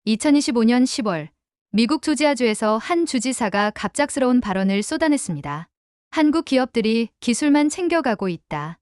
2025년 10월 미국 조지아주에서 한 주지사가 갑작스러운 발언을 쏟아냈습니다. 한국 기업들이 기술만 챙겨가고 있다.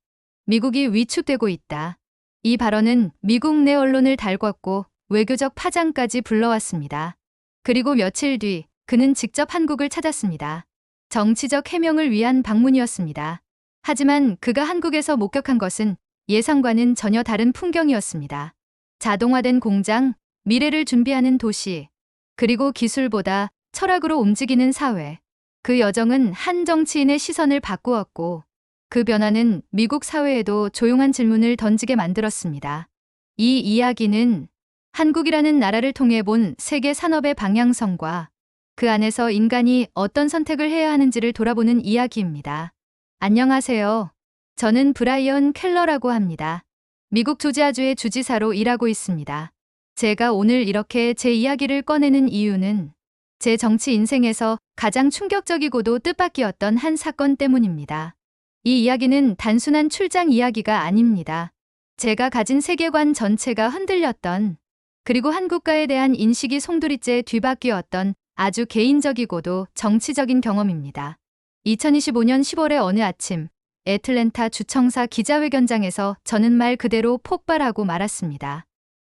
미국이 위축되고 있다. 이 발언은 미국 내 언론을 달궜고 외교적 파장까지 불러왔습니다. 그리고 며칠 뒤 그는 직접 한국을 찾았습니다. 정치적 해명을 위한 방문이었습니다. 하지만 그가 한국에서 목격한 것은 예상과는 전혀 다른 풍경이었습니다. 자동화된 공장, 미래를 준비하는 도시, 그리고 기술보다 철학으로 움직이는 사회. 그 여정은 한 정치인의 시선을 바꾸었고 그 변화는 미국 사회에도 조용한 질문을 던지게 만들었습니다. 이 이야기는 한국이라는 나라를 통해 본 세계 산업의 방향성과 그 안에서 인간이 어떤 선택을 해야 하는지를 돌아보는 이야기입니다. 안녕하세요. 저는 브라이언 켈러라고 합니다. 미국 조지아주의 주지사로 일하고 있습니다. 제가 오늘 이렇게 제 이야기를 꺼내는 이유는 제 정치 인생에서 가장 충격적이고도 뜻밖이었던 한 사건 때문입니다. 이 이야기는 단순한 출장 이야기가 아닙니다. 제가 가진 세계관 전체가 흔들렸던, 그리고 한국가에 대한 인식이 송두리째 뒤바뀌었던 아주 개인적이고도 정치적인 경험입니다. 2025년 10월의 어느 아침, 애틀랜타 주청사 기자회견장에서 저는 말 그대로 폭발하고 말았습니다.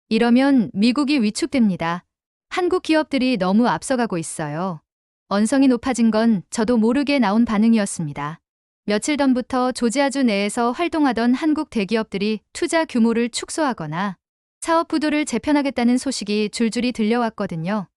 이러면 미국이 위축됩니다. 한국 기업들이 너무 앞서가고 있어요. 언성이 높아진 건 저도 모르게 나온 반응이었습니다. 며칠 전부터 조지아주 내에서 활동하던 한국 대기업들이 투자 규모를 축소하거나 사업 부도를 재편하겠다는 소식이 줄줄이 들려왔거든요.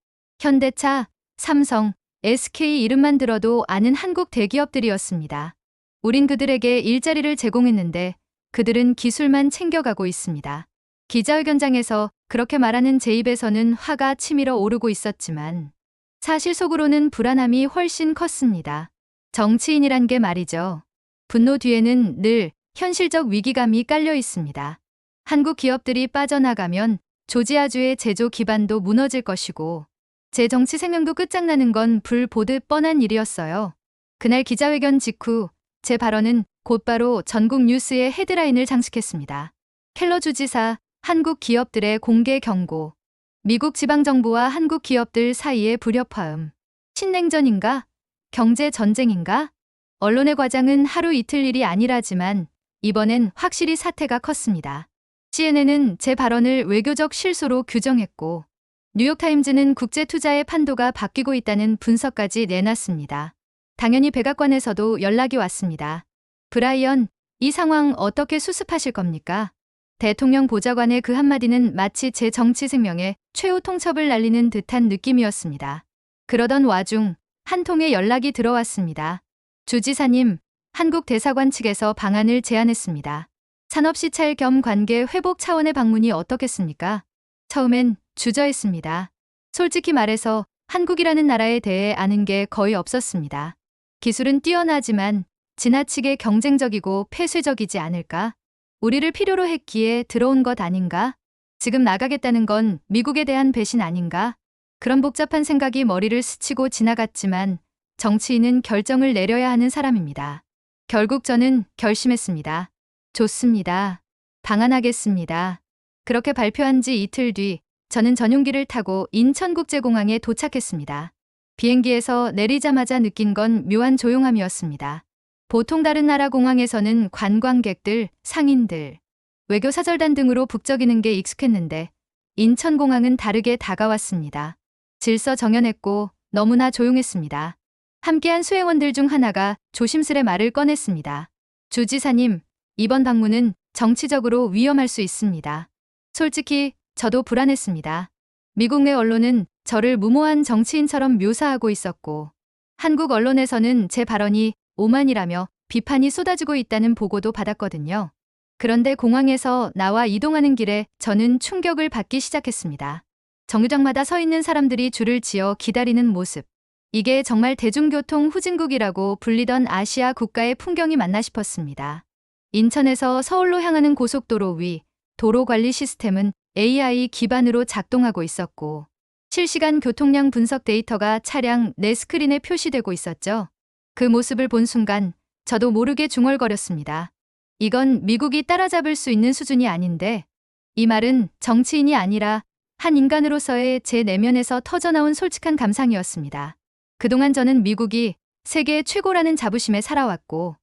현대차, 삼성, SK 이름만 들어도 아는 한국 대기업들이었습니다. 우린 그들에게 일자리를 제공했는데 그들은 기술만 챙겨가고 있습니다. 기자회견장에서 그렇게 말하는 제 입에서는 화가 치밀어 오르고 있었지만 사실 속으로는 불안함이 훨씬 컸습니다. 정치인이란 게 말이죠. 분노 뒤에는 늘 현실적 위기감이 깔려 있습니다. 한국 기업들이 빠져나가면 조지아주의 제조 기반도 무너질 것이고 제 정치 생명도 끝장나는 건 불 보듯 뻔한 일이었어요. 그날 기자회견 직후 제 발언은 곧바로 전국 뉴스의 헤드라인을 장식했습니다. 켈러 주지사, 한국 기업들의 공개 경고. 미국 지방정부와 한국 기업들 사이의 불협화음. 신냉전인가? 경제 전쟁인가? 언론의 과장은 하루 이틀 일이 아니라지만 이번엔 확실히 사태가 컸습니다. CNN은 제 발언을 외교적 실수로 규정했고 뉴욕타임즈는 국제 투자의 판도가 바뀌고 있다는 분석까지 내놨습니다. 당연히 백악관에서도 연락이 왔습니다. 브라이언, 이 상황 어떻게 수습하실 겁니까? 대통령 보좌관의 그 한마디는 마치 제 정치 생명에 최후 통첩을 날리는 듯한 느낌이었습니다. 그러던 와중 한 통의 연락이 들어왔습니다. 주지사님, 한국 대사관 측에서 방안을 제안했습니다. 산업시찰 겸 관계 회복 차원의 방문이 어떻겠습니까? 처음엔 주저했습니다. 솔직히 말해서 한국이라는 나라에 대해 아는 게 거의 없었습니다. 기술은 뛰어나지만 지나치게 경쟁적이고 폐쇄적이지 않을까? 우리를 필요로 했기에 들어온 것 아닌가? 지금 나가겠다는 건 미국에 대한 배신 아닌가? 그런 복잡한 생각이 머리를 스치고 지나갔지만 정치인은 결정을 내려야 하는 사람입니다. 결국 저는 결심했습니다. 좋습니다. 방한하겠습니다. 그렇게 발표한 지 이틀 뒤 저는 전용기를 타고 인천국제공항에 도착했습니다. 비행기에서 내리자마자 느낀 건 묘한 조용함이었습니다. 보통 다른 나라 공항에서는 관광객들, 상인들, 외교사절단 등으로 북적이는 게 익숙했는데 인천공항은 다르게 다가왔습니다. 질서정연했고 너무나 조용했습니다. 함께한 수행원들 중 하나가 조심스레 말을 꺼냈습니다. 주지사님, 이번 방문은 정치적으로 위험할 수 있습니다. 솔직히 저도 불안했습니다. 미국 내 언론은 저를 무모한 정치인처럼 묘사하고 있었고 한국 언론에서는 제 발언이 오만이라며 비판이 쏟아지고 있다는 보고도 받았거든요. 그런데 공항에서 나와 이동하는 길에 저는 충격을 받기 시작했습니다. 정류장마다 서 있는 사람들이 줄을 지어 기다리는 모습. 이게 정말 대중교통 후진국이라고 불리던 아시아 국가의 풍경이 맞나 싶었습니다. 인천에서 서울로 향하는 고속도로 위 도로 관리 시스템은 AI 기반으로 작동하고 있었고 실시간 교통량 분석 데이터가 차량 내 스크린에 표시되고 있었죠. 그 모습을 본 순간 저도 모르게 중얼거렸습니다. 이건 미국이 따라잡을 수 있는 수준이 아닌데 이 말은 정치인이 아니라 한 인간으로서의 제 내면에서 터져나온 솔직한 감상이었습니다. 그동안 저는 미국이 세계 최고라는 자부심에 살아왔고,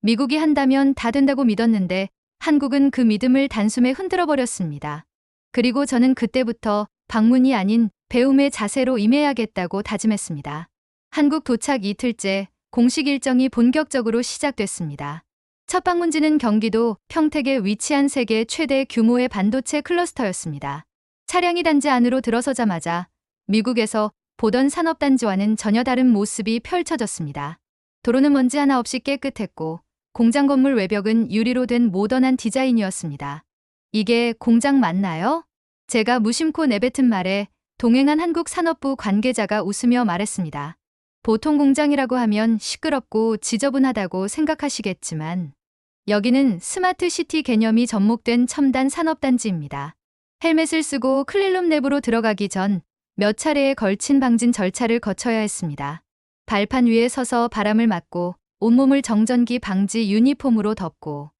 미국이 한다면 다 된다고 믿었는데 한국은 그 믿음을 단숨에 흔들어 버렸습니다. 그리고 저는 그때부터 방문이 아닌 배움의 자세로 임해야겠다고 다짐했습니다. 한국 도착 이틀째 공식 일정이 본격적으로 시작됐습니다. 첫 방문지는 경기도 평택에 위치한 세계 최대 규모의 반도체 클러스터였습니다. 차량이 단지 안으로 들어서자마자 미국에서 보던 산업단지와는 전혀 다른 모습이 펼쳐졌습니다. 도로는 먼지 하나 없이 깨끗했고 공장 건물 외벽은 유리로 된 모던한 디자인이었습니다. 이게 공장 맞나요? 제가 무심코 내뱉은 말에 동행한 한국 산업부 관계자가 웃으며 말했습니다. 보통 공장이라고 하면 시끄럽고 지저분하다고 생각하시겠지만 여기는 스마트 시티 개념이 접목된 첨단 산업단지입니다. 헬멧을 쓰고 클린룸 내부로 들어가기 전 몇 차례에 걸친 방진 절차를 거쳐야 했습니다. 발판 위에 서서 바람을 맞고 온몸을 정전기 방지 유니폼으로 덮고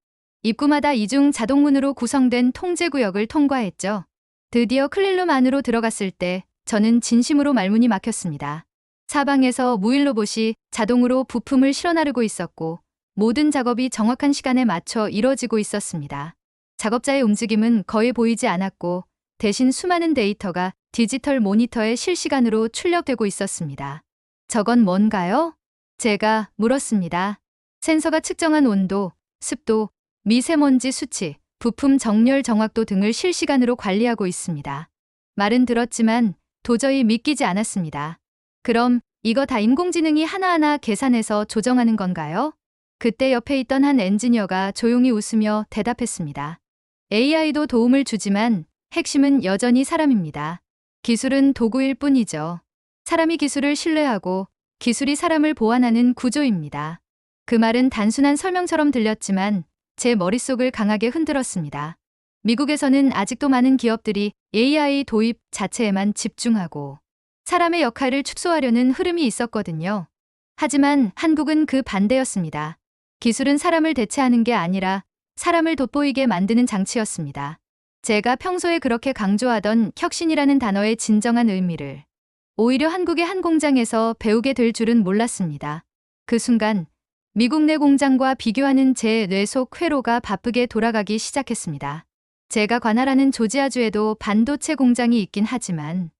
입구마다 이중 자동문으로 구성된 통제구역을 통과했죠. 드디어 클린룸 안으로 들어갔을 때 저는 진심으로 말문이 막혔습니다. 사방에서 무인 로봇이 자동으로 부품을 실어 나르고 있었고 모든 작업이 정확한 시간에 맞춰 이뤄지고 있었습니다. 작업자의 움직임은 거의 보이지 않았고 대신 수많은 데이터가 디지털 모니터에 실시간으로 출력되고 있었습니다. 저건 뭔가요? 제가 물었습니다. 센서가 측정한 온도, 습도, 미세먼지 수치, 부품 정렬 정확도 등을 실시간으로 관리하고 있습니다. 말은 들었지만 도저히 믿기지 않았습니다. 그럼 이거 다 인공지능이 하나하나 계산해서 조정하는 건가요? 그때 옆에 있던 한 엔지니어가 조용히 웃으며 대답했습니다. AI도 도움을 주지만 핵심은 여전히 사람입니다. 기술은 도구일 뿐이죠. 사람이 기술을 신뢰하고 기술이 사람을 보완하는 구조입니다. 그 말은 단순한 설명처럼 들렸지만 제 머릿속을 강하게 흔들었습니다. 미국에서는 아직도 많은 기업들이 AI 도입 자체에만 집중하고 사람의 역할을 축소하려는 흐름이 있었거든요. 하지만 한국은 그 반대였습니다. 기술은 사람을 대체하는 게 아니라 사람을 돋보이게 만드는 장치였습니다. 제가 평소에 그렇게 강조하던 혁신이라는 단어의 진정한 의미를 오히려 한국의 한 공장에서 배우게 될 줄은 몰랐습니다. 그 순간 미국 내 공장과 비교하는 제 뇌 속 회로가 바쁘게 돌아가기 시작했습니다. 제가 관할하는 조지아주에도 반도체 공장이 있긴 하지만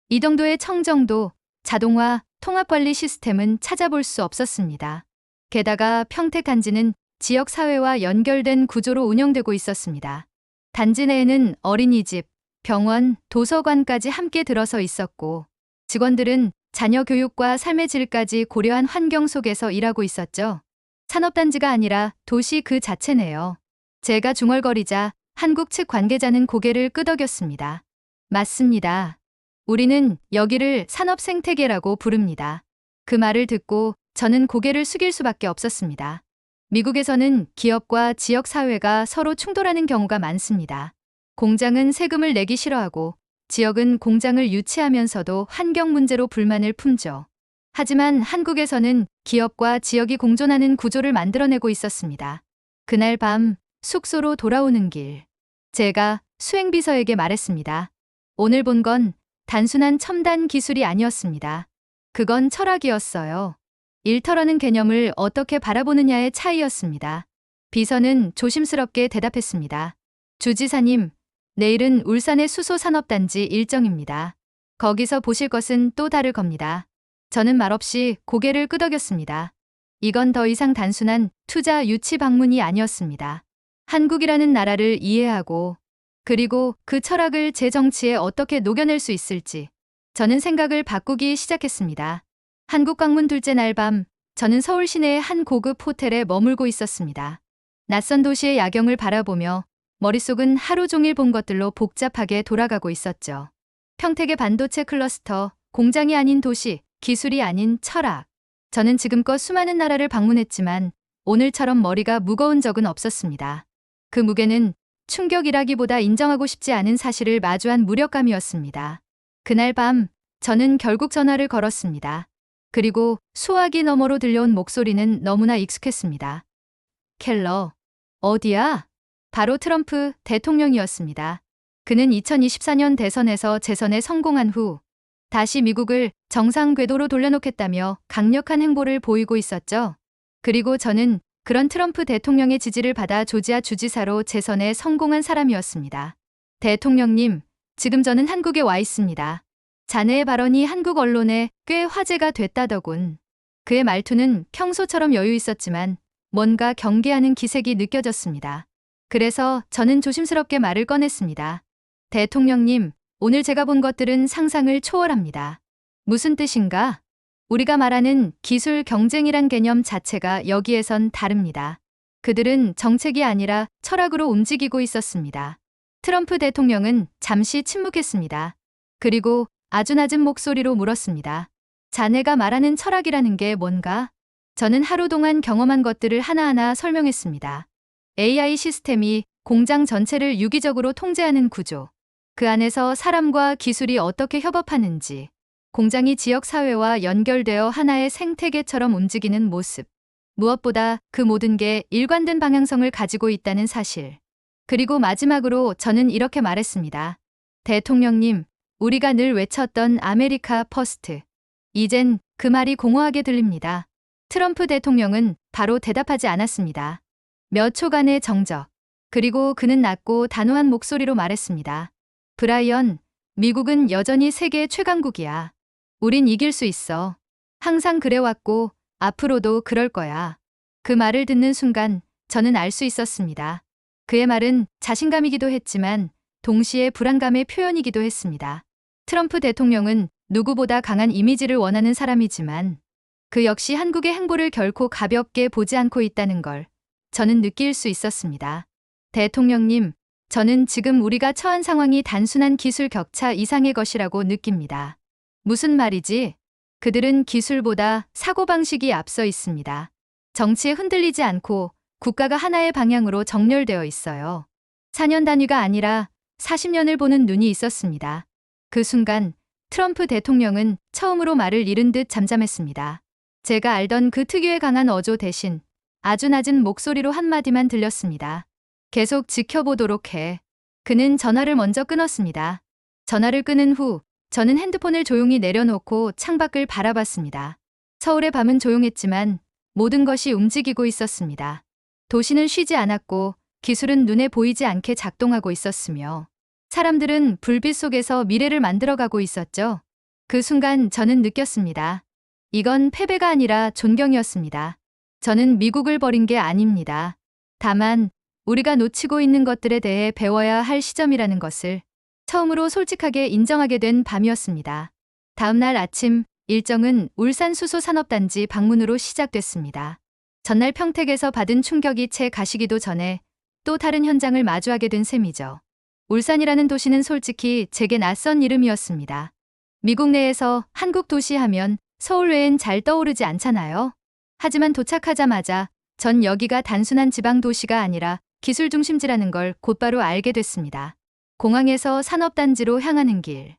이 정도의 청정도, 자동화, 통합관리 시스템은 찾아볼 수 없었습니다. 게다가 평택 단지는 지역 사회와 연결된 구조로 운영되고 있었습니다. 단지 내에는 어린이집, 병원, 도서관까지 함께 들어서 있었고 직원들은 자녀 교육과 삶의 질까지 고려한 환경 속에서 일하고 있었죠. 산업단지가 아니라 도시 그 자체네요. 제가 중얼거리자 한국 측 관계자는 고개를 끄덕였습니다. 맞습니다. 우리는 여기를 산업생태계라고 부릅니다. 그 말을 듣고 저는 고개를 숙일 수밖에 없었습니다. 미국에서는 기업과 지역사회가 서로 충돌하는 경우가 많습니다. 공장은 세금을 내기 싫어하고 지역은 공장을 유치하면서도 환경 문제로 불만을 품죠. 하지만 한국에서는 기업과 지역이 공존하는 구조를 만들어내고 있었습니다. 그날 밤 숙소로 돌아오는 길, 제가 수행비서에게 말했습니다. 오늘 본 건 단순한 첨단 기술이 아니었습니다. 그건 철학이었어요. 일터라는 개념을 어떻게 바라보느냐의 차이였습니다. 비서는 조심스럽게 대답했습니다. 주지사님, 내일은 울산의 수소산업단지 일정입니다. 거기서 보실 것은 또 다를 겁니다. 저는 말없이 고개를 끄덕였습니다. 이건 더 이상 단순한 투자 유치 방문이 아니었습니다. 한국이라는 나라를 이해하고 그리고 그 철학을 제 정치에 어떻게 녹여낼 수 있을지 저는 생각을 바꾸기 시작했습니다. 한국 방문 둘째 날 밤 저는 서울 시내의 한 고급 호텔에 머물고 있었습니다. 낯선 도시의 야경을 바라보며 머릿속은 하루 종일 본 것들로 복잡하게 돌아가고 있었죠. 평택의 반도체 클러스터, 공장이 아닌 도시, 기술이 아닌 철학. 저는 지금껏 수많은 나라를 방문했지만 오늘처럼 머리가 무거운 적은 없었습니다. 그 무게는 충격이라기보다 인정하고 싶지 않은 사실을 마주한 무력감이었습니다. 그날 밤 저는 결국 전화를 걸었습니다. 그리고 소화기 너머로 들려온 목소리는 너무나 익숙했습니다. 켈러, 어디야? 바로 트럼프 대통령이었습니다. 그는 2024년 대선에서 재선에 성공한 후 다시 미국을 정상 궤도로 돌려놓겠다며 강력한 행보를 보이고 있었죠. 그리고 저는 그런 트럼프 대통령의 지지를 받아 조지아 주지사로 재선에 성공한 사람이었습니다. 대통령님, 지금 저는 한국에 와 있습니다. 자네의 발언이 한국 언론에 꽤 화제가 됐다더군. 그의 말투는 평소처럼 여유 있었지만 뭔가 경계하는 기색이 느껴졌습니다. 그래서 저는 조심스럽게 말을 꺼냈습니다. 대통령님, 오늘 제가 본 것들은 상상을 초월합니다. 무슨 뜻인가? 우리가 말하는 기술 경쟁이란 개념 자체가 여기에선 다릅니다. 그들은 정책이 아니라 철학으로 움직이고 있었습니다. 트럼프 대통령은 잠시 침묵했습니다. 그리고 아주 낮은 목소리로 물었습니다. 자네가 말하는 철학이라는 게 뭔가? 저는 하루 동안 경험한 것들을 하나하나 설명했습니다. AI 시스템이 공장 전체를 유기적으로 통제하는 구조, 그 안에서 사람과 기술이 어떻게 협업하는지, 공장이 지역 사회와 연결되어 하나의 생태계처럼 움직이는 모습, 무엇보다 그 모든 게 일관된 방향성을 가지고 있다는 사실. 그리고 마지막으로 저는 이렇게 말했습니다. 대통령님, 우리가 늘 외쳤던 아메리카 퍼스트. 이젠 그 말이 공허하게 들립니다. 트럼프 대통령은 바로 대답하지 않았습니다. 몇 초간의 정적. 그리고 그는 낮고 단호한 목소리로 말했습니다. 브라이언, 미국은 여전히 세계 최강국이야. 우린 이길 수 있어. 항상 그래왔고 앞으로도 그럴 거야. 그 말을 듣는 순간 저는 알 수 있었습니다. 그의 말은 자신감이기도 했지만 동시에 불안감의 표현이기도 했습니다. 트럼프 대통령은 누구보다 강한 이미지를 원하는 사람이지만 그 역시 한국의 행보를 결코 가볍게 보지 않고 있다는 걸 저는 느낄 수 있었습니다. 대통령님, 저는 지금 우리가 처한 상황이 단순한 기술 격차 이상의 것이라고 느낍니다. 무슨 말이지? 그들은 기술보다 사고방식이 앞서 있습니다. 정치에 흔들리지 않고 국가가 하나의 방향으로 정렬되어 있어요. 4년 단위가 아니라 40년을 보는 눈이 있었습니다. 그 순간 트럼프 대통령은 처음으로 말을 잃은 듯 잠잠했습니다. 제가 알던 그 특유의 강한 어조 대신 아주 낮은 목소리로 한마디만 들렸습니다. 계속 지켜보도록 해. 그는 전화를 먼저 끊었습니다. 전화를 끊은 후 저는 핸드폰을 조용히 내려놓고 창밖을 바라봤습니다. 서울의 밤은 조용했지만 모든 것이 움직이고 있었습니다. 도시는 쉬지 않았고 기술은 눈에 보이지 않게 작동하고 있었으며 사람들은 불빛 속에서 미래를 만들어가고 있었죠. 그 순간 저는 느꼈습니다. 이건 패배가 아니라 존경이었습니다. 저는 미국을 버린 게 아닙니다. 다만 우리가 놓치고 있는 것들에 대해 배워야 할 시점이라는 것을 처음으로 솔직하게 인정하게 된 밤이었습니다. 다음 날 아침 일정은 울산 수소산업단지 방문으로 시작됐습니다. 전날 평택에서 받은 충격이 채 가시기도 전에 또 다른 현장을 마주하게 된 셈이죠. 울산이라는 도시는 솔직히 제게 낯선 이름이었습니다. 미국 내에서 한국 도시 하면 서울 외엔 잘 떠오르지 않잖아요. 하지만 도착하자마자 전 여기가 단순한 지방 도시가 아니라 기술 중심지라는 걸 곧바로 알게 됐습니다. 공항에서 산업단지로 향하는 길.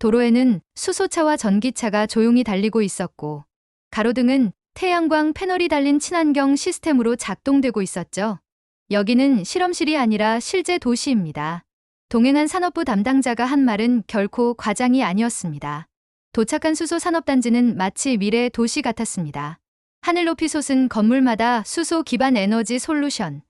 도로에는 수소차와 전기차가 조용히 달리고 있었고 가로등은 태양광 패널이 달린 친환경 시스템으로 작동되고 있었죠. 여기는 실험실이 아니라 실제 도시입니다. 동행한 산업부 담당자가 한 말은 결코 과장이 아니었습니다. 도착한 수소 산업단지는 마치 미래 도시 같았습니다. 하늘 높이 솟은 건물마다 수소 기반 에너지 솔루션,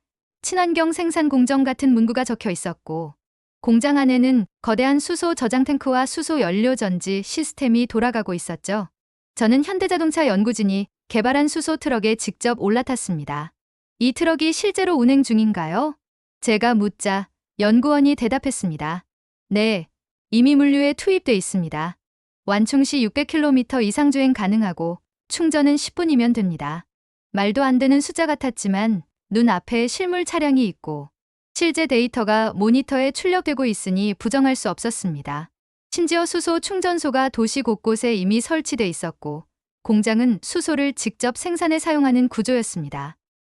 친환경 생산 공정 같은 문구가 적혀 있었고 공장 안에는 거대한 수소 저장 탱크와 수소 연료 전지 시스템이 돌아가고 있었죠. 저는 현대자동차 연구진이 개발한 수소 트럭에 직접 올라탔습니다. 이 트럭이 실제로 운행 중인가요? 제가 묻자 연구원이 대답했습니다. 네, 이미 물류에 투입돼 있습니다. 완충 시 600km 이상 주행 가능하고 충전은 10분이면 됩니다. 말도 안 되는 숫자 같았지만 눈앞에 실물 차량이 있고 실제 데이터가 모니터에 출력되고 있으니 부정할 수 없었습니다. 심지어 수소 충전소가 도시 곳곳에 이미 설치돼 있었고 공장은 수소를 직접 생산해 사용하는 구조였습니다.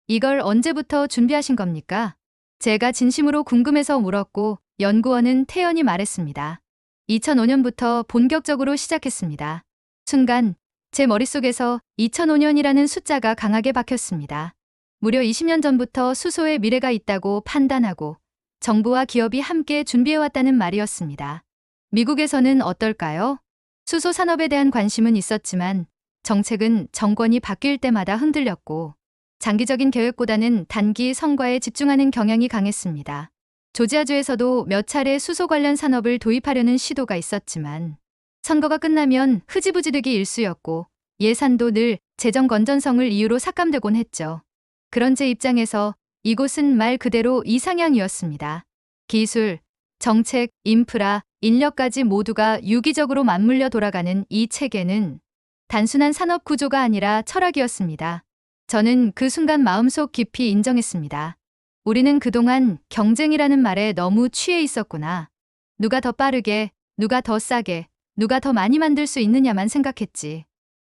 이걸 언제부터 준비하신 겁니까? 제가 진심으로 궁금해서 물었고 연구원은 태연히 말했습니다. 2005년부터 본격적으로 시작했습니다. 순간 제 머릿속에서 2005년이라는 숫자가 강하게 박혔습니다. 무려 20년 전부터 수소에 미래가 있다고 판단하고 정부와 기업이 함께 준비해왔다는 말이었습니다. 미국에서는 어떨까요? 수소 산업에 대한 관심은 있었지만 정책은 정권이 바뀔 때마다 흔들렸고 장기적인 계획보다는 단기 성과에 집중하는 경향이 강했습니다. 조지아주에서도 몇 차례 수소 관련 산업을 도입하려는 시도가 있었지만 선거가 끝나면 흐지부지되기 일쑤였고 예산도 늘 재정 건전성을 이유로 삭감되곤 했죠. 그런 제 입장에서 이곳은 말 그대로 이상향이었습니다. 기술, 정책, 인프라, 인력까지 모두가 유기적으로 맞물려 돌아가는 이 체계는 단순한 산업 구조가 아니라 철학이었습니다. 저는 그 순간 마음속 깊이 인정했습니다. 우리는 그동안 경쟁이라는 말에 너무 취해 있었구나. 누가 더 빠르게, 누가 더 싸게, 누가 더 많이 만들 수 있느냐만 생각했지.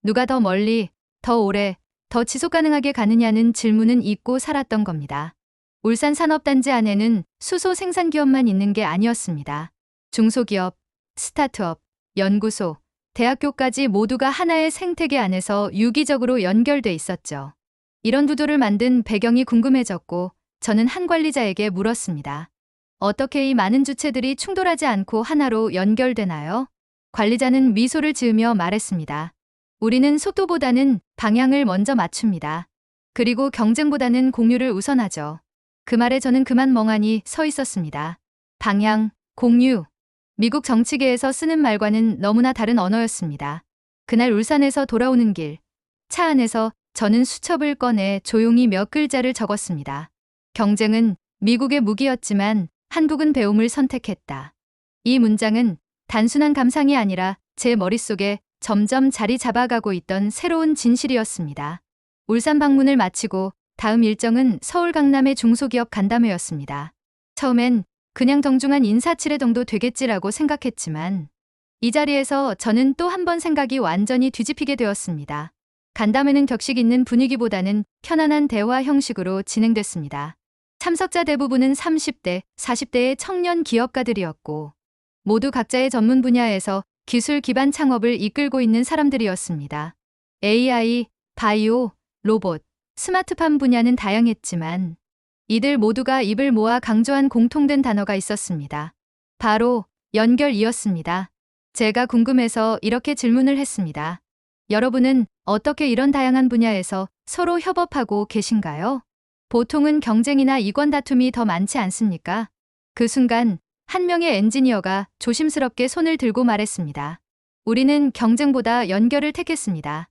누가 더 멀리, 더 오래, 더 지속 가능하게 가느냐는 질문은 잊고 살았던 겁니다. 울산 산업단지 안에는 수소 생산 기업만 있는 게 아니었습니다. 중소기업, 스타트업, 연구소, 대학교까지 모두가 하나의 생태계 안에서 유기적으로 연결돼 있었죠. 이런 구조를 만든 배경이 궁금해졌고 저는 한 관리자에게 물었습니다. 어떻게 이 많은 주체들이 충돌하지 않고 하나로 연결되나요? 관리자는 미소를 지으며 말했습니다. 우리는 속도보다는 방향을 먼저 맞춥니다. 그리고 경쟁보다는 공유를 우선하죠. 그 말에 저는 그만 멍하니 서 있었습니다. 방향, 공유. 미국 정치계에서 쓰는 말과는 너무나 다른 언어였습니다. 그날 울산에서 돌아오는 길, 차 안에서 저는 수첩을 꺼내 조용히 몇 글자를 적었습니다. 경쟁은 미국의 무기였지만 한국은 배움을 선택했다. 이 문장은 단순한 감상이 아니라 제 머릿속에 점점 자리 잡아가고 있던 새로운 진실이었습니다. 울산 방문을 마치고 다음 일정은 서울 강남의 중소기업 간담회였습니다. 처음엔 그냥 정중한 인사치레 정도 되겠지라고 생각했지만 이 자리에서 저는 또 한 번 생각이 완전히 뒤집히게 되었습니다. 간담회는 격식 있는 분위기보다는 편안한 대화 형식으로 진행됐습니다. 참석자 대부분은 30대, 40대의 청년 기업가들이었고 모두 각자의 전문 분야에서 기술 기반 창업을 이끌고 있는 사람들이었습니다. AI, 바이오, 로봇, 스마트팜 분야는 다양했지만 이들 모두가 입을 모아 강조한 공통된 단어가 있었습니다. 바로 연결이었습니다. 제가 궁금해서 이렇게 질문을 했습니다. 여러분은 어떻게 이런 다양한 분야에서 서로 협업하고 계신가요? 보통은 경쟁이나 이권 다툼이 더 많지 않습니까? 그 순간 한 명의 엔지니어가 조심스럽게 손을 들고 말했습니다. 우리는 경쟁보다 연결을 택했습니다.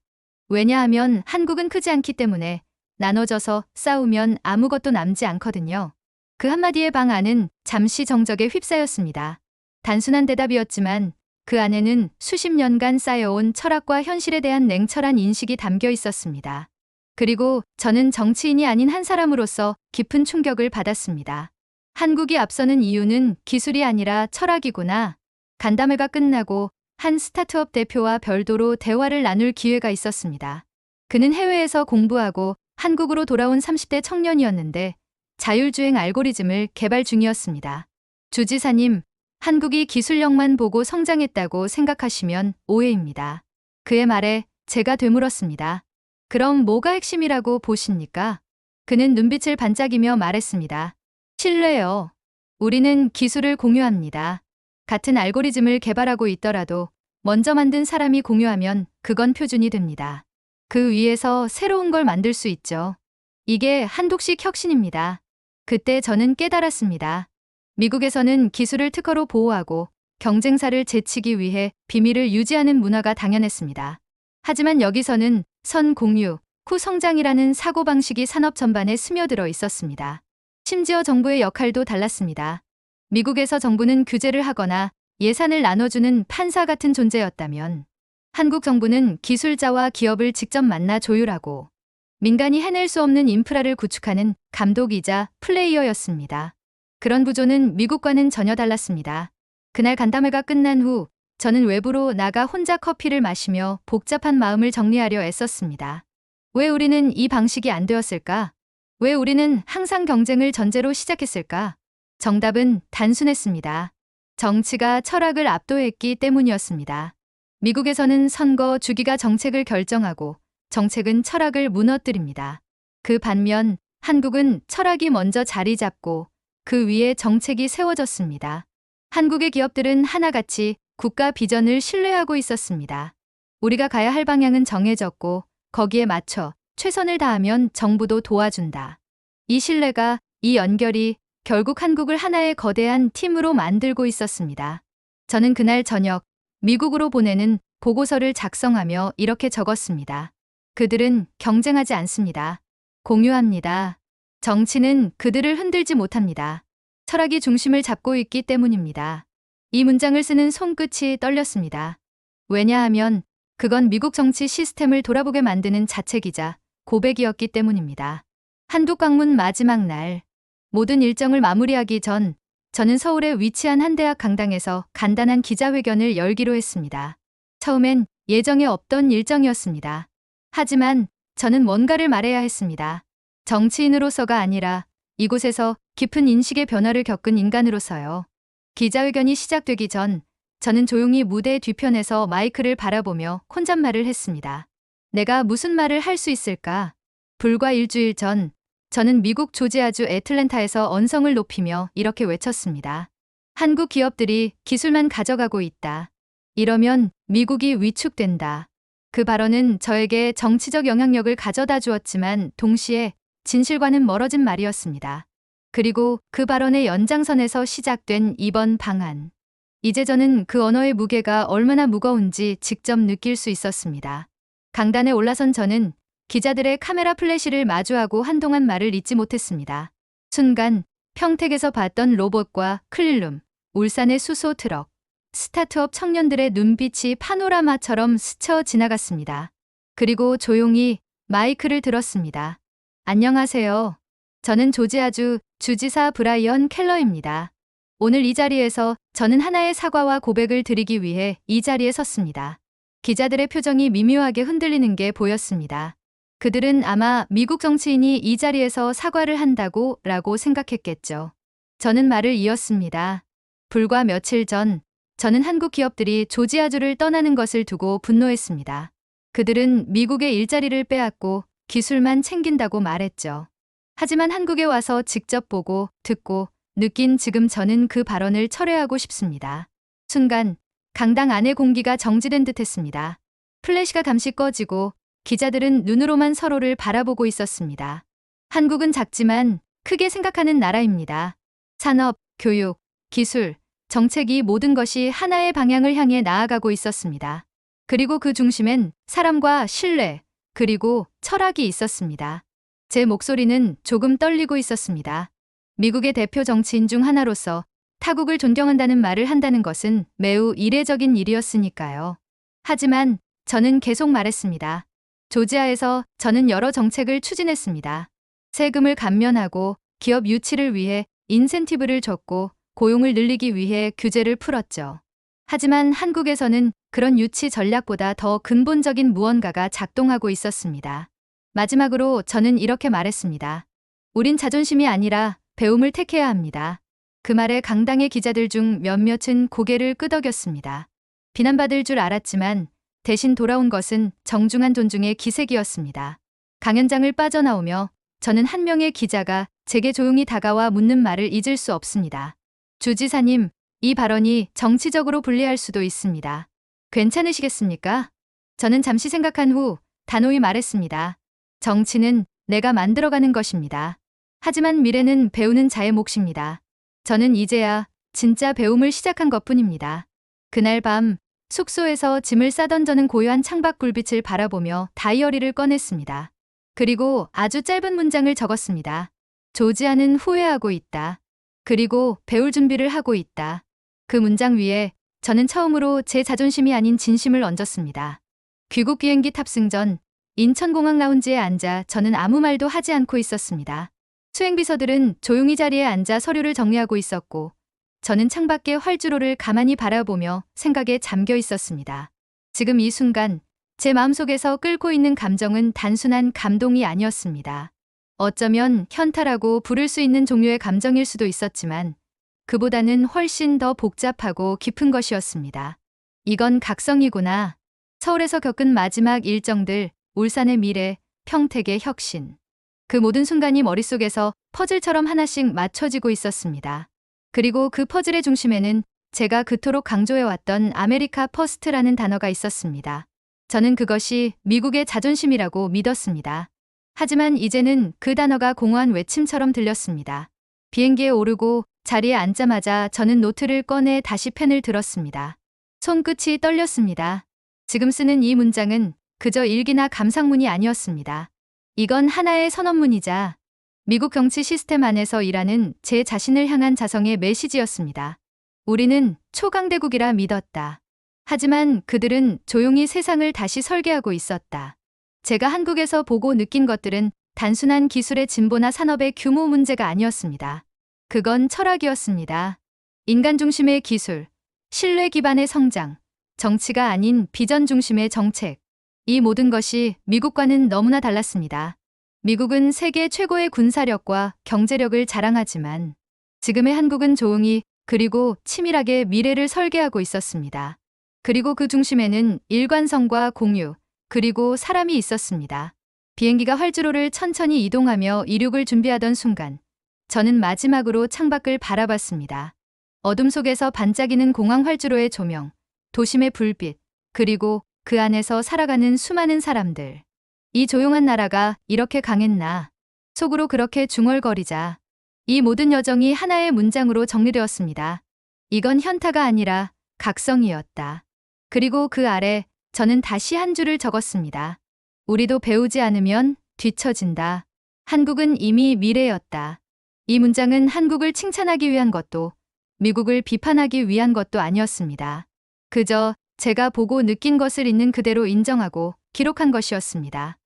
왜냐하면 한국은 크지 않기 때문에 나눠져서 싸우면 아무것도 남지 않거든요. 그 한마디의 방안은 잠시 정적에 휩싸였습니다. 단순한 대답이었지만 그 안에는 수십 년간 쌓여온 철학과 현실에 대한 냉철한 인식이 담겨 있었습니다. 그리고 저는 정치인이 아닌 한 사람으로서 깊은 충격을 받았습니다. 한국이 앞서는 이유는 기술이 아니라 철학이구나. 간담회가 끝나고 한 스타트업 대표와 별도로 대화를 나눌 기회가 있었습니다. 그는 해외에서 공부하고 한국으로 돌아온 30대 청년이었는데 자율주행 알고리즘을 개발 중이었습니다. 주지사님, 한국이 기술력만 보고 성장했다고 생각하시면 오해입니다. 그의 말에 제가 되물었습니다. 그럼 뭐가 핵심이라고 보십니까? 그는 눈빛을 반짝이며 말했습니다. 신뢰요. 우리는 기술을 공유합니다. 같은 알고리즘을 개발하고 있더라도 먼저 만든 사람이 공유하면 그건 표준이 됩니다. 그 위에서 새로운 걸 만들 수 있죠. 이게 한독식 혁신입니다. 그때 저는 깨달았습니다. 미국에서는 기술을 특허로 보호하고 경쟁사를 제치기 위해 비밀을 유지하는 문화가 당연했습니다. 하지만 여기서는 선 공유, 후 성장이라는 사고방식이 산업 전반에 스며들어 있었습니다. 심지어 정부의 역할도 달랐습니다. 미국에서 정부는 규제를 하거나 예산을 나눠주는 판사 같은 존재였다면 한국 정부는 기술자와 기업을 직접 만나 조율하고 민간이 해낼 수 없는 인프라를 구축하는 감독이자 플레이어였습니다. 그런 구조는 미국과는 전혀 달랐습니다. 그날 간담회가 끝난 후 저는 외부로 나가 혼자 커피를 마시며 복잡한 마음을 정리하려 애썼습니다. 왜 우리는 이 방식이 안 되었을까? 왜 우리는 항상 경쟁을 전제로 시작했을까? 정답은 단순했습니다. 정치가 철학을 압도했기 때문이었습니다. 미국에서는 선거 주기가 정책을 결정하고 정책은 철학을 무너뜨립니다. 그 반면 한국은 철학이 먼저 자리 잡고 그 위에 정책이 세워졌습니다. 한국의 기업들은 하나같이 국가 비전을 신뢰하고 있었습니다. 우리가 가야 할 방향은 정해졌고 거기에 맞춰 최선을 다하면 정부도 도와준다. 이 신뢰가, 이 연결이 결국 한국을 하나의 거대한 팀으로 만들고 있었습니다. 저는 그날 저녁 미국으로 보내는 보고서를 작성하며 이렇게 적었습니다. 그들은 경쟁하지 않습니다. 공유합니다. 정치는 그들을 흔들지 못합니다. 철학이 중심을 잡고 있기 때문입니다. 이 문장을 쓰는 손끝이 떨렸습니다. 왜냐하면 그건 미국 정치 시스템을 돌아보게 만드는 자책이자 고백이었기 때문입니다. 한국 방문 마지막 날, 모든 일정을 마무리하기 전 저는 서울에 위치한 한 대학 강당에서 간단한 기자회견을 열기로 했습니다. 처음엔 예정에 없던 일정이었습니다. 하지만 저는 뭔가를 말해야 했습니다. 정치인으로서가 아니라 이곳에서 깊은 인식의 변화를 겪은 인간으로서요. 기자회견이 시작되기 전 저는 조용히 무대 뒤편에서 마이크를 바라보며 혼잣말을 했습니다. 내가 무슨 말을 할 수 있을까? 불과 일주일 전 저는 미국 조지아주 애틀랜타에서 언성을 높이며 이렇게 외쳤습니다. 한국 기업들이 기술만 가져가고 있다. 이러면 미국이 위축된다. 그 발언은 저에게 정치적 영향력을 가져다 주었지만 동시에 진실과는 멀어진 말이었습니다. 그리고 그 발언의 연장선에서 시작된 이번 방안. 이제 저는 그 언어의 무게가 얼마나 무거운지 직접 느낄 수 있었습니다. 강단에 올라선 저는 기자들의 카메라 플래시를 마주하고 한동안 말을 잇지 못했습니다. 순간 평택에서 봤던 로봇과 클릴룸, 울산의 수소 트럭, 스타트업 청년들의 눈빛이 파노라마처럼 스쳐 지나갔습니다. 그리고 조용히 마이크를 들었습니다. 안녕하세요. 저는 조지아주 주지사 브라이언 켈러입니다. 오늘 이 자리에서 저는 하나의 사과와 고백을 드리기 위해 이 자리에 섰습니다. 기자들의 표정이 미묘하게 흔들리는 게 보였습니다. 그들은 아마 미국 정치인이 이 자리에서 사과를 한다고 라고 생각했겠죠. 저는 말을 이었습니다. 불과 며칠 전 저는 한국 기업들이 조지아주를 떠나는 것을 두고 분노했습니다. 그들은 미국의 일자리를 빼앗고 기술만 챙긴다고 말했죠. 하지만 한국에 와서 직접 보고 듣고 느낀 지금 저는 그 발언을 철회하고 싶습니다. 순간 강당 안의 공기가 정지된 듯했습니다. 플래시가 잠시 꺼지고 기자들은 눈으로만 서로를 바라보고 있었습니다. 한국은 작지만 크게 생각하는 나라입니다. 산업, 교육, 기술, 정책이 모든 것이 하나의 방향을 향해 나아가고 있었습니다. 그리고 그 중심엔 사람과 신뢰, 그리고 철학이 있었습니다. 제 목소리는 조금 떨리고 있었습니다. 미국의 대표 정치인 중 하나로서 타국을 존경한다는 말을 한다는 것은 매우 이례적인 일이었으니까요. 하지만 저는 계속 말했습니다. 조지아에서 저는 여러 정책을 추진했습니다. 세금을 감면하고 기업 유치를 위해 인센티브를 줬고 고용을 늘리기 위해 규제를 풀었죠. 하지만 한국에서는 그런 유치 전략보다 더 근본적인 무언가가 작동하고 있었습니다. 마지막으로 저는 이렇게 말했습니다. 우린 자존심이 아니라 배움을 택해야 합니다. 그 말에 강당의 기자들 중 몇몇은 고개를 끄덕였습니다. 비난받을 줄 알았지만 대신 돌아온 것은 정중한 존중의 기색이었습니다. 강연장을 빠져나오며 저는 한 명의 기자가 제게 조용히 다가와 묻는 말을 잊을 수 없습니다. 주지사님, 이 발언이 정치적으로 불리할 수도 있습니다. 괜찮으시겠습니까? 저는 잠시 생각한 후 단호히 말했습니다. 정치는 내가 만들어가는 것입니다. 하지만 미래는 배우는 자의 몫입니다. 저는 이제야 진짜 배움을 시작한 것뿐입니다. 그날 밤 숙소에서 짐을 싸던 저는 고요한 창밖 불빛을 바라보며 다이어리를 꺼냈습니다. 그리고 아주 짧은 문장을 적었습니다. 조지아는 후회하고 있다. 그리고 배울 준비를 하고 있다. 그 문장 위에 저는 처음으로 제 자존심이 아닌 진심을 얹었습니다. 귀국 비행기 탑승 전 인천공항 라운지에 앉아 저는 아무 말도 하지 않고 있었습니다. 수행비서들은 조용히 자리에 앉아 서류를 정리하고 있었고 저는 창밖의 활주로를 가만히 바라보며 생각에 잠겨 있었습니다. 지금 이 순간 제 마음속에서 끓고 있는 감정은 단순한 감동이 아니었습니다. 어쩌면 현타라고 부를 수 있는 종류의 감정일 수도 있었지만 그보다는 훨씬 더 복잡하고 깊은 것이었습니다. 이건 각성이구나. 서울에서 겪은 마지막 일정들, 울산의 미래, 평택의 혁신. 그 모든 순간이 머릿속에서 퍼즐처럼 하나씩 맞춰지고 있었습니다. 그리고 그 퍼즐의 중심에는 제가 그토록 강조해왔던 아메리카 퍼스트라는 단어가 있었습니다. 저는 그것이 미국의 자존심이라고 믿었습니다. 하지만 이제는 그 단어가 공허한 외침처럼 들렸습니다. 비행기에 오르고 자리에 앉자마자 저는 노트를 꺼내 다시 펜을 들었습니다. 손끝이 떨렸습니다. 지금 쓰는 이 문장은 그저 일기나 감상문이 아니었습니다. 이건 하나의 선언문이자 미국 정치 시스템 안에서 일하는 제 자신을 향한 자성의 메시지였습니다. 우리는 초강대국이라 믿었다. 하지만 그들은 조용히 세상을 다시 설계하고 있었다. 제가 한국에서 보고 느낀 것들은 단순한 기술의 진보나 산업의 규모 문제가 아니었습니다. 그건 철학이었습니다. 인간 중심의 기술, 신뢰 기반의 성장, 정치가 아닌 비전 중심의 정책. 이 모든 것이 미국과는 너무나 달랐습니다. 미국은 세계 최고의 군사력과 경제력을 자랑하지만 지금의 한국은 조용히 그리고 치밀하게 미래를 설계하고 있었습니다. 그리고 그 중심에는 일관성과 공유, 그리고 사람이 있었습니다. 비행기가 활주로를 천천히 이동하며 이륙을 준비하던 순간, 저는 마지막으로 창밖을 바라봤습니다. 어둠 속에서 반짝이는 공항 활주로의 조명, 도심의 불빛, 그리고 그 안에서 살아가는 수많은 사람들. 이 조용한 나라가 이렇게 강했나? 속으로 그렇게 중얼거리자. 이 모든 여정이 하나의 문장으로 정리되었습니다. 이건 현타가 아니라 각성이었다. 그리고 그 아래 저는 다시 한 줄을 적었습니다. 우리도 배우지 않으면 뒤처진다. 한국은 이미 미래였다. 이 문장은 한국을 칭찬하기 위한 것도 미국을 비판하기 위한 것도 아니었습니다. 그저 제가 보고 느낀 것을 있는 그대로 인정하고 기록한 것이었습니다.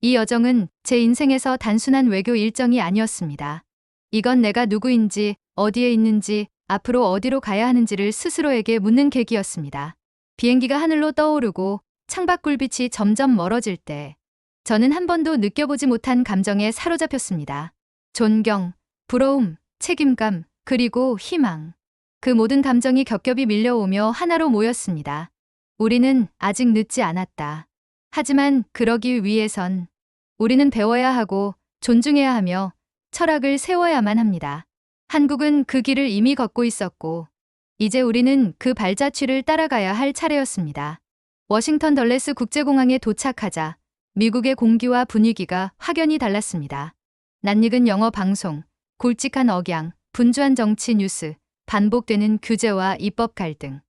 이 여정은 제 인생에서 단순한 외교 일정이 아니었습니다. 이건 내가 누구인지, 어디에 있는지, 앞으로 어디로 가야 하는지를 스스로에게 묻는 계기였습니다. 비행기가 하늘로 떠오르고 창밖 굴빛이 점점 멀어질 때 저는 한 번도 느껴보지 못한 감정에 사로잡혔습니다. 존경, 부러움, 책임감, 그리고 희망. 그 모든 감정이 겹겹이 밀려오며 하나로 모였습니다. 우리는 아직 늦지 않았다. 하지만 그러기 위해선 우리는 배워야 하고 존중해야 하며 철학을 세워야만 합니다. 한국은 그 길을 이미 걷고 있었고 이제 우리는 그 발자취를 따라가야 할 차례였습니다. 워싱턴 덜레스 국제공항에 도착하자 미국의 공기와 분위기가 확연히 달랐습니다. 낯익은 영어 방송, 굵직한 억양, 분주한 정치 뉴스, 반복되는 규제와 입법 갈등.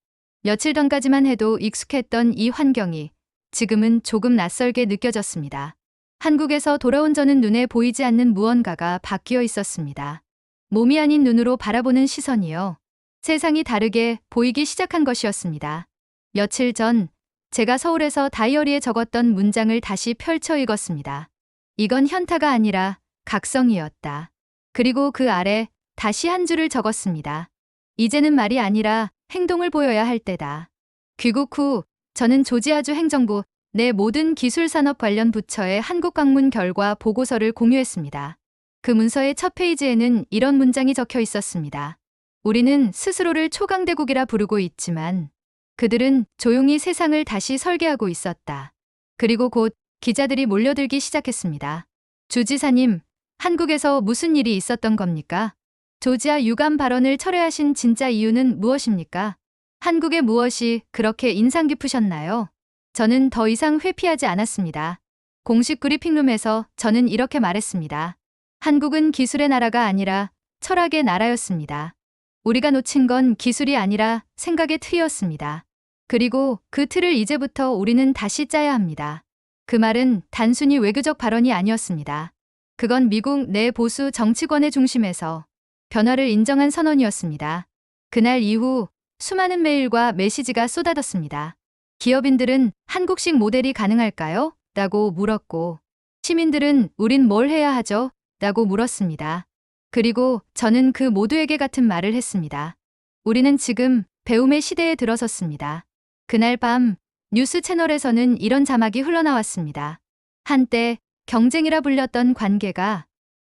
며칠 전까지만 해도 익숙했던 이 환경이 지금은 조금 낯설게 느껴졌습니다. 한국에서 돌아온 저는 눈에 보이지 않는 무언가가 바뀌어 있었습니다. 몸이 아닌 눈으로 바라보는 시선이요. 세상이 다르게 보이기 시작한 것이었습니다. 며칠 전 제가 서울에서 다이어리에 적었던 문장을 다시 펼쳐 읽었습니다. 이건 현타가 아니라 각성이었다. 그리고 그 아래 다시 한 줄을 적었습니다. 이제는 말이 아니라 행동을 보여야 할 때다. 귀국 후 저는 조지아주 행정부 내 모든 기술산업 관련 부처의 한국 방문 결과 보고서를 공유했습니다. 그 문서의 첫 페이지에는 이런 문장이 적혀 있었습니다. 우리는 스스로를 초강대국이라 부르고 있지만 그들은 조용히 세상을 다시 설계하고 있었다. 그리고 곧 기자들이 몰려들기 시작했습니다. 주지사님, 한국에서 무슨 일이 있었던 겁니까? 조지아 유감 발언을 철회하신 진짜 이유는 무엇입니까? 한국의 무엇이 그렇게 인상 깊으셨나요? 저는 더 이상 회피하지 않았습니다. 공식 브리핑룸에서 저는 이렇게 말했습니다. 한국은 기술의 나라가 아니라 철학의 나라였습니다. 우리가 놓친 건 기술이 아니라 생각의 틀이었습니다. 그리고 그 틀을 이제부터 우리는 다시 짜야 합니다. 그 말은 단순히 외교적 발언이 아니었습니다. 그건 미국 내 보수 정치권의 중심에서 변화를 인정한 선언이었습니다. 그날 이후 수많은 메일과 메시지가 쏟아졌습니다. 기업인들은 한국식 모델이 가능할까요? 라고 물었고 시민들은 우린 뭘 해야 하죠? 라고 물었습니다. 그리고 저는 그 모두에게 같은 말을 했습니다. 우리는 지금 배움의 시대에 들어섰습니다. 그날 밤 뉴스 채널에서는 이런 자막이 흘러나왔습니다. 한때 경쟁이라 불렸던 관계가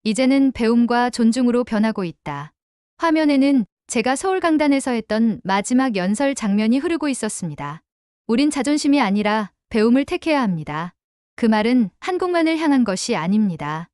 이제는 배움과 존중으로 변하고 있다. 화면에는 제가 서울강단에서 했던 마지막 연설 장면이 흐르고 있었습니다. 우린 자존심이 아니라 배움을 택해야 합니다. 그 말은 한국만을 향한 것이 아닙니다.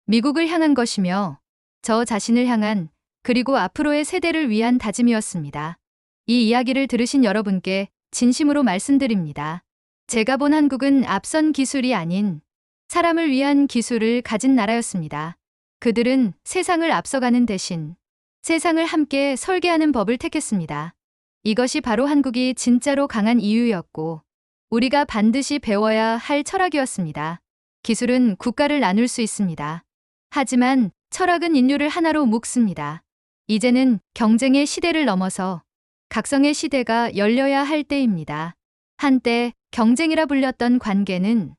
미국을 향한 것이며 저 자신을 향한 그리고 앞으로의 세대를 위한 다짐이었습니다. 이 이야기를 들으신 여러분께 진심으로 말씀드립니다. 제가 본 한국은 앞선 기술이 아닌 사람을 위한 기술을 가진 나라였습니다. 그들은 세상을 앞서가는 대신 세상을 함께 설계하는 법을 택했습니다. 이것이 바로 한국이 진짜로 강한 이유였고 우리가 반드시 배워야 할 철학이었습니다. 기술은 국가를 나눌 수 있습니다. 하지만 철학은 인류를 하나로 묶습니다. 이제는 경쟁의 시대를 넘어서 각성의 시대가 열려야 할 때입니다. 한때 경쟁이라 불렸던 관계는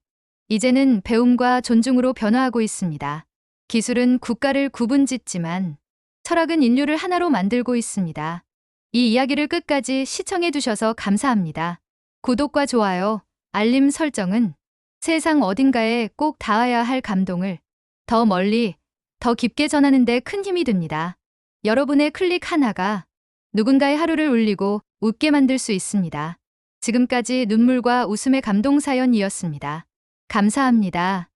이제는 배움과 존중으로 변화하고 있습니다. 기술은 국가를 구분짓지만 철학은 인류를 하나로 만들고 있습니다. 이 이야기를 끝까지 시청해 주셔서 감사합니다. 구독과 좋아요, 알림 설정은 세상 어딘가에 꼭 닿아야 할 감동을 더 멀리, 더 깊게 전하는 데 큰 힘이 됩니다. 여러분의 클릭 하나가 누군가의 하루를 울리고 웃게 만들 수 있습니다. 지금까지 눈물과 웃음의 감동 사연이었습니다. 감사합니다.